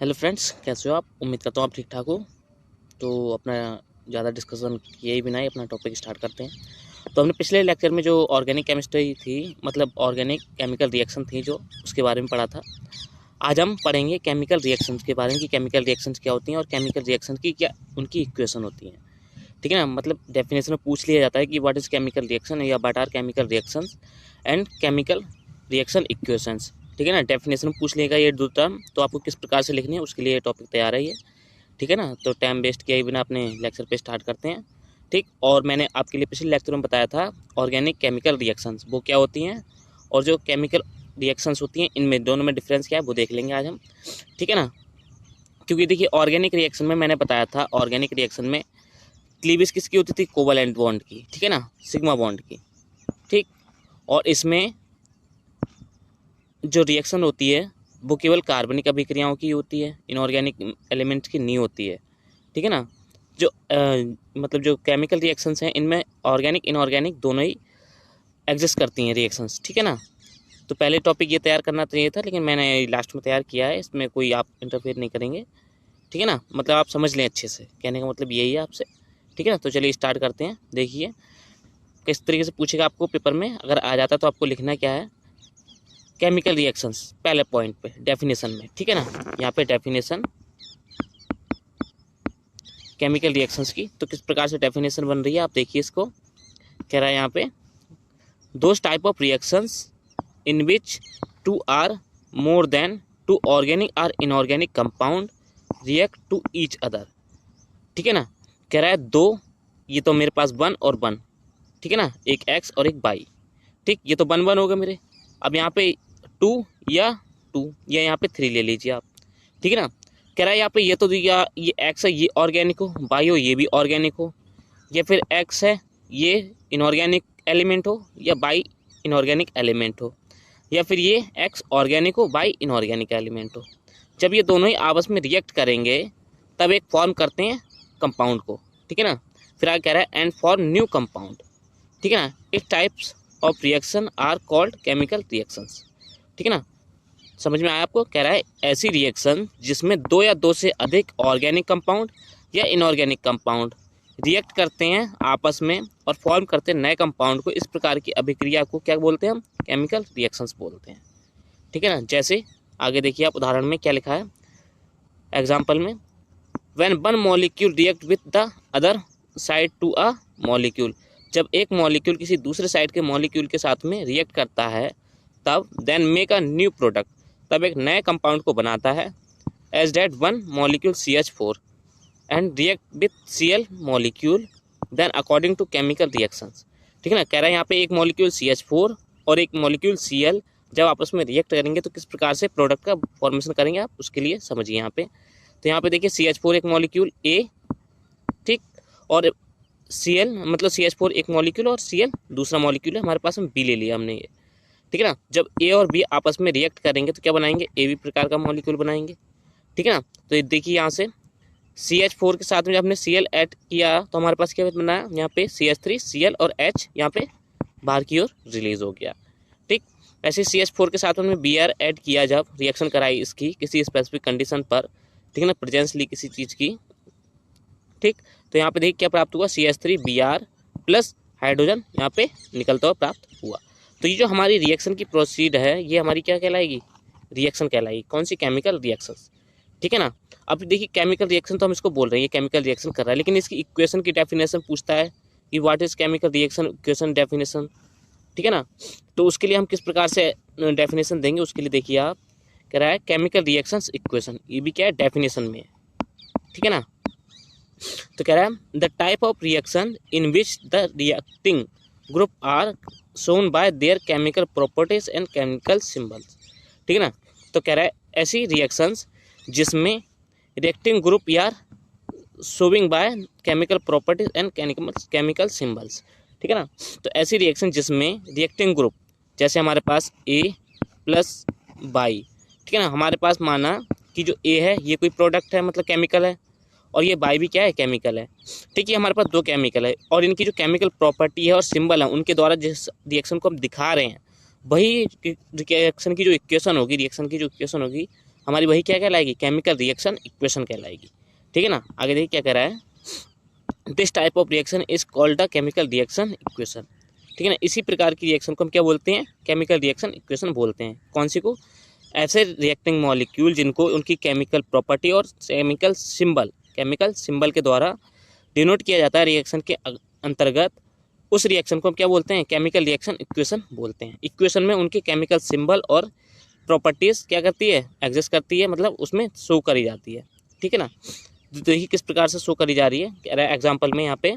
Hello friends, कैसे हो आप? उम्मीद करता हूँ आप ठीक ठाक हो। तो अपना ज़्यादा डिस्कशन किए ही बिना ही अपना टॉपिक स्टार्ट करते हैं। तो हमने पिछले लेक्चर में जो ऑर्गेनिक केमिस्ट्री थी, मतलब ऑर्गेनिक केमिकल रिएक्शन थी जो, उसके बारे में पढ़ा था। आज हम पढ़ेंगे केमिकल रिएक्शंस के बारे में कि केमिकल रिएक्शंस क्या होती हैं और केमिकल रिएक्शन की क्या उनकी इक्वेशन होती हैं। ठीक है ना, मतलब डेफिनेशन में पूछ लिया जाता है कि व्हाट इज़ केमिकल रिएक्शन या what are chemical reactions and chemical reaction equations. ठीक है ना, डेफिनेशन पूछ लेगा ये दो टर्म, तो आपको किस प्रकार से लिखनी है उसके लिए टॉपिक तैयार है ये। ठीक है ना, तो टाइम वेस्ट किए बिना अपने लेक्चर पे स्टार्ट करते हैं। ठीक, और मैंने आपके लिए पिछले लेक्चर में बताया था ऑर्गेनिक केमिकल रिएक्शंस वो क्या होती हैं, और जो केमिकल रिएक्शंस होती हैं इनमें दोनों में डिफरेंस क्या है वो देख लेंगे आज हम। ठीक है ना, क्योंकि देखिए ऑर्गेनिक रिएक्शन में मैंने बताया था, ऑर्गेनिक रिएक्शन में क्लीवेज किसकी होती थी? कोवैलेंट बॉन्ड की। ठीक है ना, सिग्मा बॉन्ड की। ठीक, और इसमें जो रिएक्शन होती है वो केवल कार्बनिक अभिक्रियाओं की होती है, इनऑर्गेनिक एलिमेंट्स की नहीं होती है। ठीक है ना, जो मतलब जो केमिकल रिएक्शंस हैं इनमें ऑर्गेनिक इनऑर्गेनिक दोनों ही एग्जिस्ट करती हैं रिएक्शंस। ठीक है ना, तो पहले टॉपिक ये तैयार करना चाहिए था, लेकिन मैंने लास्ट में तैयार किया है, इसमें कोई आप इंटरफेयर नहीं करेंगे। ठीक है ना, मतलब आप समझ लें अच्छे से, कहने का मतलब यही है आपसे। ठीक है ना, तो चलिए स्टार्ट करते हैं। देखिए किस तरीके से पूछेगा आपको पेपर में, अगर आ जाता तो आपको लिखना क्या है, केमिकल रिएक्शंस पहले पॉइंट पे डेफिनेशन में। ठीक है ना, यहाँ पे डेफिनेशन केमिकल रिएक्शंस की, तो किस प्रकार से डेफिनेशन बन रही है आप देखिए इसको। कह रहा है यहाँ पे, those type of reactions in which two or more than two organic or inorganic compound react to each other. ठीक है ना, कह रहा है दो, ये तो मेरे पास वन और वन, ठीक है ना, एक एक्स और एक वाई। ठीक, ये तो वन वन हो गए मेरे। अब यहाँ पे टू या यहाँ पे थ्री ले लीजिए आप। ठीक है ना, कह रहा है यहाँ पे ये तो या ये एक्स है ये ऑर्गेनिक हो, वाई हो ये भी ऑर्गेनिक हो, या फिर एक्स है ये इनऑर्गेनिक एलिमेंट हो, या वाई इनऑर्गेनिक एलिमेंट हो, या फिर ये एक्स ऑर्गेनिक हो वाई इनऑर्गेनिक एलिमेंट हो। जब ये दोनों ही आपस में रिएक्ट करेंगे तब एक फॉर्म करते हैं कंपाउंड को। ठीक है ना, फिर आगे कह रहा है एंड फॉर न्यू कंपाउंड। ठीक है ना, इस types of reaction are called chemical reactions. ठीक है ना, समझ में आया आपको? कह रहा है ऐसी रिएक्शन जिसमें दो या दो से अधिक ऑर्गेनिक कंपाउंड या इनऑर्गेनिक कंपाउंड रिएक्ट करते हैं आपस में और फॉर्म करते हैं नए कंपाउंड को, इस प्रकार की अभिक्रिया को क्या बोलते हैं हम? केमिकल रिएक्शंस बोलते हैं। ठीक है ना, जैसे आगे देखिए आप उदाहरण में क्या लिखा है एग्जाम्पल में, when one molecule react with the other side to a molecule, जब एक मॉलिक्यूल किसी दूसरे साइड के मॉलिक्यूल के साथ में रिएक्ट करता है तब then make a new product, तब एक नए कंपाउंड को बनाता है, as that one molecule CH4 and react with Cl molecule then according to chemical reactions. ठीक है ना, कह रहा है यहाँ पे एक मॉलिक्यूल CH4 और एक मॉलिक्यूल Cl जब आपस में रिएक्ट करेंगे तो किस प्रकार से प्रोडक्ट का फॉर्मेशन करेंगे आप उसके लिए समझिए यहाँ पे। तो यहाँ पे देखिए CH4 एक मॉलिक्यूल A, ठीक, और Cl मतलब CH4 एक मॉलिक्यूल और Cl दूसरा मॉलिक्यूल है, हमारे पास में B ले लिया हमने ये। ठीक है ना, जब A और B आपस में रिएक्ट करेंगे तो क्या बनाएंगे? AB प्रकार का मॉलिक्यूल बनाएंगे। ठीक है ना, तो ये देखिए यहाँ से CH4 के साथ में जब हमने Cl ऐड किया तो हमारे पास क्या बना है? यहाँ पे CH3 Cl और H यहाँ पे बाहर की ओर रिलीज हो गया। ठीक, ऐसे CH4 के साथ हमने Br ऐड किया जब रिएक्शन कराई इसकी किसी स्पेसिफिक कंडीशन पर, ठीक है ना, प्रेजेंस ली किसी चीज़ की। ठीक, तो यहाँ पे देखिए क्या प्राप्त हुआ? CH3Br प्लस हाइड्रोजन यहाँ पे निकलता हुआ प्राप्त हुआ। तो ये जो हमारी रिएक्शन की प्रोसीड है ये हमारी क्या कहलाएगी? रिएक्शन कहलाएगी। कौन सी? Chemical reactions. ठीक है ना, अब देखिए केमिकल रिएक्शन तो हम इसको बोल रहे हैं ये केमिकल रिएक्शन कर रहा है, लेकिन इसकी इक्वेशन की डेफिनेशन पूछता है कि what is chemical reaction equation definition. ठीक है ना, तो उसके लिए हम किस प्रकार से डेफिनेशन देंगे उसके लिए देखिए आप, कह रहा है केमिकल रिएक्शंस इक्वेशन, ये भी क्या है? डेफिनेशन में है। ठीक है ना, तो कह रहा है the type of reaction in which the reacting group are shown by their chemical properties and chemical symbols. ठीक है ना, तो कह रहा है ऐसी रिएक्शंस जिसमें रिएक्टिंग ग्रुप यार showing by chemical properties and chemical symbols. ठीक है ना, तो ऐसी रिएक्शन जिसमें रिएक्टिंग ग्रुप जैसे हमारे पास A प्लस बाई, ठीक है ना, हमारे पास माना कि जो A है ये कोई प्रोडक्ट है मतलब केमिकल है, और ये बाई भी क्या है? केमिकल है। ठीक है, हमारे पास दो केमिकल है और इनकी जो केमिकल प्रॉपर्टी है और सिंबल है उनके द्वारा जिस रिएक्शन को हम दिखा रहे हैं वही रिएक्शन की जो इक्वेशन होगी, रिएक्शन की जो इक्वेशन होगी हमारी वही क्या कहलाएगी, केमिकल रिएक्शन इक्वेशन कहलाएगी। ठीक है ना। आगे देखिए क्या कह रहा है, this type of reaction is called the chemical reaction equation. ठीक है ना, इसी प्रकार की रिएक्शन को हम क्या बोलते हैं, केमिकल रिएक्शन इक्वेशन बोलते हैं। कौन सी को, ऐसे रिएक्टिंग मॉलिक्यूल जिनको उनकी केमिकल प्रॉपर्टी और केमिकल सिंबल के द्वारा डिनोट किया जाता है रिएक्शन के अंतर्गत, उस रिएक्शन को हम क्या बोलते हैं, केमिकल रिएक्शन इक्वेशन बोलते हैं। इक्वेशन में उनके केमिकल सिंबल और प्रॉपर्टीज क्या करती है, एग्जिस्ट करती है, मतलब उसमें शो करी जाती है। ठीक है ना। तो देखिए किस प्रकार से शो करी जा रही है, कह रहा है एग्जाम्पल में यहाँ पे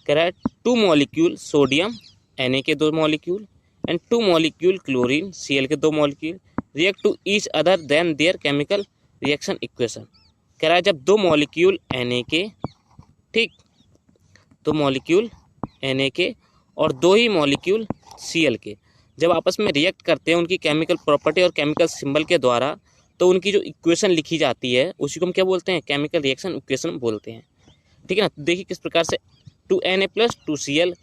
कह रहा है 2 मॉलिक्यूल सोडियम Na के 2 molecule and 2 molecule chlorine Cl के 2 molecule react to each other then there chemical reaction equation. कह रहा है जब 2 मॉलिक्यूल Na के, ठीक, 2 मॉलिक्यूल Na के और 2 ही मॉलिक्यूल Cl के जब आपस में रिएक्ट करते हैं उनकी केमिकल प्रॉपर्टी और केमिकल सिंबल के द्वारा, तो उनकी जो इक्वेशन लिखी जाती है उसी को हम क्या बोलते हैं, केमिकल रिएक्शन इक्वेशन बोलते हैं। ठीक है ना। तो देखिए किस प्रकार से 2Na + 2Cl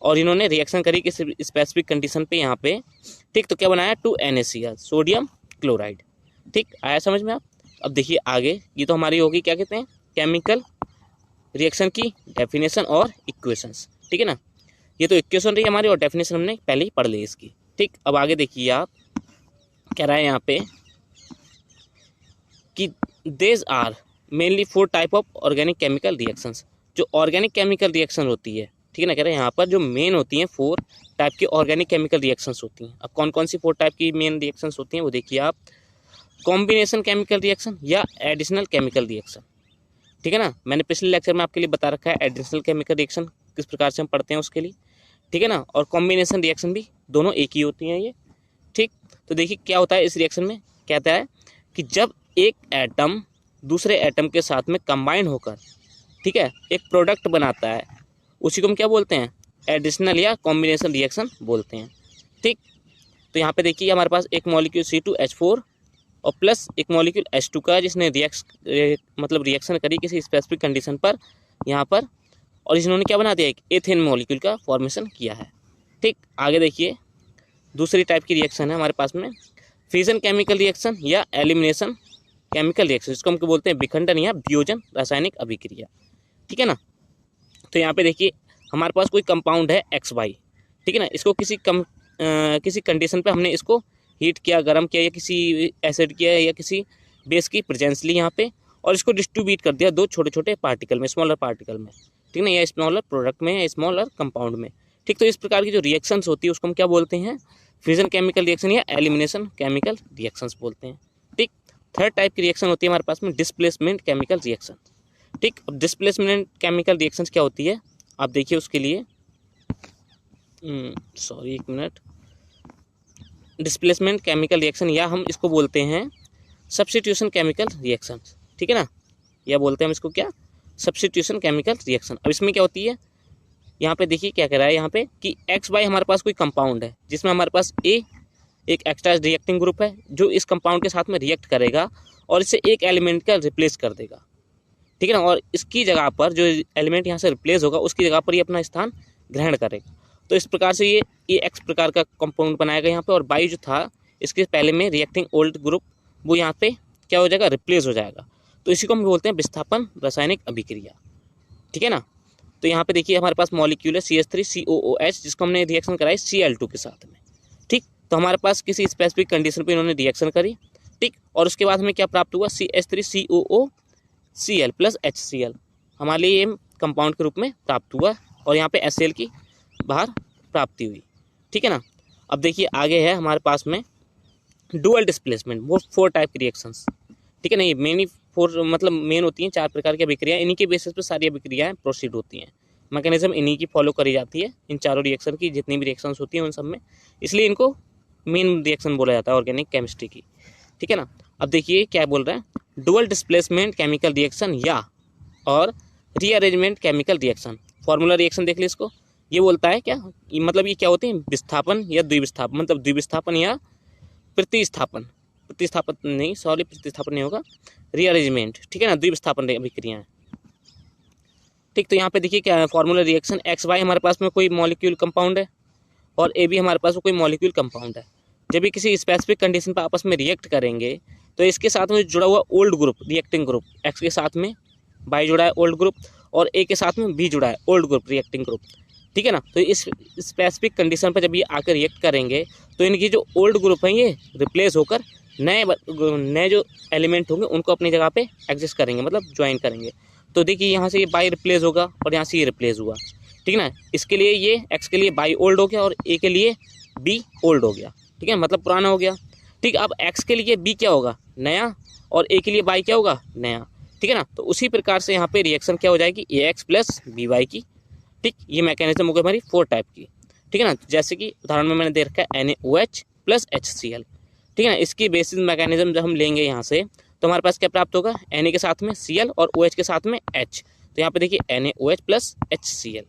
और इन्होंने रिएक्शन करी किस स्पेसिफिक कंडीशन पे यहाँ पे, ठीक, तो क्या बनाया 2NaCl सोडियम क्लोराइड। ठीक, आया समझ में आप। अब देखिए आगे, ये तो हमारी होगी क्या कहते हैं, केमिकल रिएक्शन की डेफिनेशन और इक्वेशंस। ठीक है ना, ये तो इक्वेशन रही हमारी और डेफिनेशन हमने पहले ही पढ़ ली इसकी। ठीक, अब आगे देखिए आप, कह रहा है यहाँ पे कि these are mainly 4 type of organic chemical reactions. जो ऑर्गेनिक केमिकल रिएक्शन होती है, ठीक है ना, कह रहे हैं यहाँ पर जो मेन होती हैं 4 टाइप की ऑर्गेनिक केमिकल रिएक्शंस होती हैं। अब कौन कौन सी 4 टाइप की मेन रिएक्शंस होती हैं वो देखिए आप, कॉम्बिनेशन केमिकल रिएक्शन या एडिशनल केमिकल रिएक्शन। ठीक है ना, मैंने पिछले लेक्चर में आपके लिए बता रखा है एडिशनल केमिकल रिएक्शन किस प्रकार से हम पढ़ते हैं उसके लिए। ठीक है ना, और कॉम्बिनेशन रिएक्शन भी दोनों एक ही होती हैं ये। ठीक, तो देखिए क्या होता है इस रिएक्शन में, कहता है कि जब एक एटम दूसरे एटम के साथ में कंबाइन होकर, ठीक है, एक प्रोडक्ट बनाता है, उसी को हम क्या बोलते हैं, एडिशनल या कॉम्बिनेशन रिएक्शन बोलते हैं। ठीक, तो यहाँ पे देखिए हमारे पास एक मॉलिक्यूल C2H4 और प्लस एक मॉलिक्यूल H2 का, जिसने रिएक्शन करी किसी स्पेसिफिक कंडीशन पर यहाँ पर, और इन्होंने क्या बना दिया, एक एथेन मॉलिक्यूल का फॉर्मेशन किया है। ठीक, आगे देखिए दूसरी टाइप की रिएक्शन है हमारे पास में, फ्यूजन केमिकल रिएक्शन या एलिमिनेशन केमिकल रिएक्शन, जिसको हम बोलते हैं विखंडन या वियोजन रासायनिक अभिक्रिया। ठीक है ना, तो यहाँ पे देखिए हमारे पास कोई कंपाउंड है XY, ठीक है ना, इसको किसी कंडीशन पे हमने इसको हीट किया, गर्म किया, या किसी एसिड किया या किसी बेस की प्रेजेंस ली यहाँ पे, और इसको डिस्ट्रीब्यूट कर दिया 2 छोटे छोटे पार्टिकल में, स्मॉलर पार्टिकल में, ठीक है ना, या स्मॉलर प्रोडक्ट में या स्मॉलर कंपाउंड में। ठीक, तो इस प्रकार की जो रिएक्शंस होती है उसको हम क्या बोलते हैं, फ्यूजन केमिकल रिएक्शन या एलिमिनेशन केमिकल रिएक्शंस बोलते हैं। ठीक, थर्ड टाइप की रिएक्शन होती है हमारे पास में डिस्प्लेसमेंट केमिकल रिएक्शन। ठीक, अब डिस्प्लेसमेंट केमिकल रिएक्शंस क्या होती है आप देखिए उसके लिए, सॉरी एक मिनट, डिस्प्लेसमेंट केमिकल रिएक्शन या हम इसको बोलते हैं सब्स्टिट्यूशन केमिकल रिएक्शन। ठीक है ना, या बोलते हैं हम इसको क्या, सब्स्टिट्यूशन केमिकल रिएक्शन। अब इसमें क्या होती है, यहाँ पे देखिए क्या कह रहा है यहाँ पे कि XY हमारे पास कोई कंपाउंड है जिसमें हमारे पास A एक एक्स्ट्रा रिएक्टिंग ग्रुप है जो इस कंपाउंड के साथ में रिएक्ट करेगा और इसे एक एलिमेंट का रिप्लेस कर देगा। ठीक है ना, और इसकी जगह पर जो एलिमेंट यहाँ से रिप्लेस होगा उसकी जगह पर ये अपना स्थान ग्रहण करेगा। तो इस प्रकार से ये X प्रकार का कंपाउंड बनाएगा यहाँ पे, और Y जो था इसके पहले में रिएक्टिंग ओल्ड ग्रुप वो यहाँ पे क्या हो जाएगा, रिप्लेस हो जाएगा। तो इसी को हम बोलते हैं विस्थापन रासायनिक अभिक्रिया। ठीक है ना, तो यहाँ पे देखिए हमारे पास मॉलिक्यूल है CH3COOH जिसको हमने रिएक्शन कराई Cl2 के साथ में। ठीक, तो हमारे पास किसी स्पेसिफिक कंडीशन पे इन्होंने रिएक्शन करी। ठीक, और उसके बाद हमें क्या प्राप्त हुआ, CH3COOCl + HCl हमारे लिए ये कंपाउंड के रूप में प्राप्त हुआ, और यहाँ पे HCl की बाहर प्राप्ति हुई। ठीक है ना, अब देखिए आगे है हमारे पास में डुअल डिस्प्लेसमेंट, वो 4 टाइप की रिएक्शंस। ठीक है ना, ये मेन 4 मतलब मेन होती हैं 4 प्रकार की अभिक्रिया, इन्हीं के बेसिस पे सारी अभिक्रियाएं प्रोसीड होती हैं, मैकेनिज्म इन्हीं की फॉलो करी जाती है, इन चारों रिएक्शन की जितनी भी रिएक्शंस होती हैं उन सब में, इसलिए इनको मेन रिएक्शन बोला जाता है ऑर्गेनिक केमिस्ट्री की। ठीक है ना, अब देखिए क्या बोल रहा है, डुअल डिस्प्लेसमेंट केमिकल रिएक्शन या और rearrangement chemical reaction. Formula reaction देख लीजिए इसको, ये बोलता है क्या, मतलब ये क्या होते हैं, विस्थापन या द्विविस्थापन, मतलब द्विविस्थापन या प्रतिस्थापन नहीं होगा, रीअरेंजमेंट। ठीक है ना, द्विविस्थापन अभिक्रियाएं। ठीक, तो यहाँ पे देखिए क्या है फॉर्मूला रिएक्शन, XY हमारे पास में कोई मॉलिक्यूल कंपाउंड है और AB हमारे पास में कोई मॉलिक्यूल कंपाउंड है। जब भी किसी स्पेसिफिक कंडीशन पर आपस में रिएक्ट करेंगे तो इसके साथ में जुड़ा हुआ old group reacting group, x के साथ में बाई जुड़ा है ओल्ड ग्रुप और ए के साथ में बी जुड़ा है ओल्ड ग्रुप रिएक्टिंग ग्रुप, ठीक है ना। तो इस स्पेसिफिक कंडीशन पर जब ये आकर रिएक्ट करेंगे तो इनकी जो ओल्ड ग्रुप है ये रिप्लेस होकर नए जो एलिमेंट होंगे उनको अपनी जगह पे एडजस्ट करेंगे, मतलब ज्वाइन करेंगे। तो देखिए यहाँ से ये बाई रिप्लेस होगा और यहाँ से ये रिप्लेस हुआ, ठीक है ना। इसके लिए ये एक्स के लिए बाई ओल्ड हो गया और ए के लिए बी ओल्ड हो गया, ठीक है, मतलब पुराना हो गया। ठीक, अब एक्स के लिए बी क्या होगा, नया, और ए के लिए बाई क्या होगा, नया, ठीक है ना। तो उसी प्रकार से यहाँ पे रिएक्शन क्या हो जाएगी, ए एक्स प्लस बी वाई की। ठीक, ये मैकेनिज्म हो गई हमारी 4 टाइप की, ठीक है ना। जैसे कि उदाहरण में मैंने दे रखा है NaOH प्लस HCl, ठीक है ना। इसकी बेसिस मैकेनिज्म जब हम लेंगे यहाँ से तो हमारे पास क्या प्राप्त होगा, Na के साथ में Cl और OH के साथ में H। तो यहाँ पे देखिए NaOH प्लस HCl,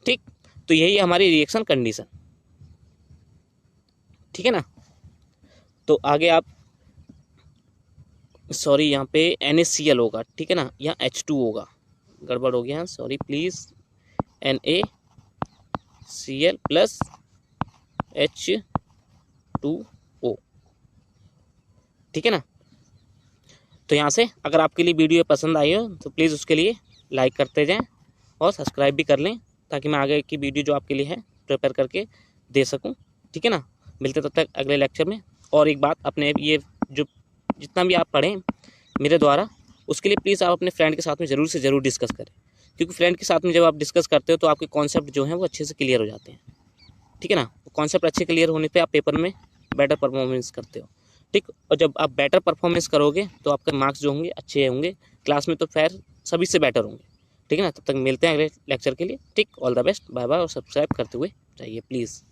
ठीक। तो यही है हमारी रिएक्शन कंडीशन, ठीक है ना। तो आगे आप सॉरी यहाँ पे NaCl होगा, ठीक है ना, यहाँ H2 होगा, गड़बड़ हो गया, sorry please. NaCl plus H2O, ठीक है ना। तो यहाँ से अगर आपके लिए वीडियो पसंद आई हो तो प्लीज़ उसके लिए लाइक करते जाएं और सब्सक्राइब भी कर लें, ताकि मैं आगे की वीडियो जो आपके लिए है प्रिपेयर करके दे सकूं, ठीक है ना। मिलते तब तक अगले लेक्चर में। और एक बात, अपने ये जो जितना भी आप पढ़ें मेरे द्वारा, उसके लिए प्लीज़ आप अपने फ्रेंड के साथ में ज़रूर से ज़रूर डिस्कस करें, क्योंकि फ्रेंड के साथ में जब आप डिस्कस करते हो तो आपके कॉन्सेप्ट जो हैं वो अच्छे से क्लियर हो जाते हैं, ठीक है ना। कॉन्सेप्ट अच्छे क्लियर होने पे आप पेपर में बेटर परफॉर्मेंस करते हो, ठीक। और जब आप बेटर परफॉर्मेंस करोगे तो आपके मार्क्स जो होंगे अच्छे होंगे, क्लास में तो खैर सभी से बेटर होंगे, ठीक है ना। तब तक मिलते हैं अगले लेक्चर के लिए, ठीक। All the best, bye bye, और सब्सक्राइब करते हुए जाइए प्लीज़।